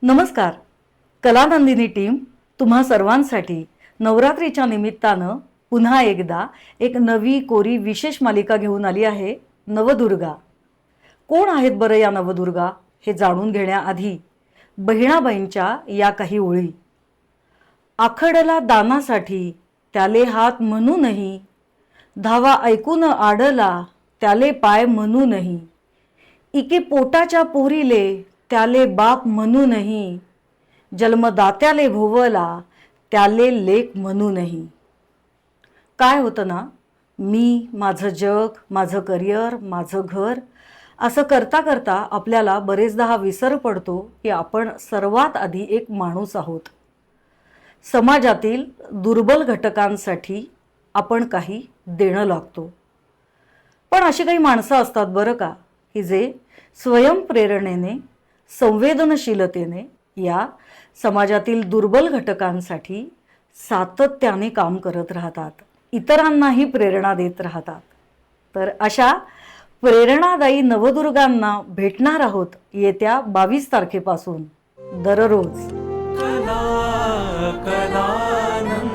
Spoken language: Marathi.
नमस्कार. कलानंदिनी टीम तुम्हा सर्वांसाठी नवरात्रीच्या निमित्तानं पुन्हा एकदा एक नवी कोरी विशेष मालिका घेऊन आली आहे. नवदुर्गा. कोण आहेत बरं या नवदुर्गा हे जाणून घेण्याआधी बहिणाबाईंच्या या काही ओळी. आखडला दानासाठी त्याले हात म्हणूनही, धावा ऐकून आडला त्याले पाय म्हणूनही, इके पोटाच्या पोरीले त्याले बाप म्हणूनही, जन्मदात्याले भोवला त्याले लेक म्हणूनही. काय होतं ना, मी, माझं जग, माझं करिअर, माझं घर असं करता करता आपल्याला बरेचदा हा विसर पडतो की आपण सर्वात आधी एक माणूस आहोत. समाजातील दुर्बल घटकांसाठी आपण काही देणं लागतो. पण अशी काही माणसं असतात बरं का, की जे स्वयंप्रेरणेने, संवेदनशीलतेने या समाजातील दुर्बल घटकांसाठी सातत्याने काम करत राहतात, इतरांनाही प्रेरणा देत राहतात. तर अशा प्रेरणादायी नवदुर्गांना भेटणार आहोत येत्या 22 तारखेपासून दररोज. कला कलानंद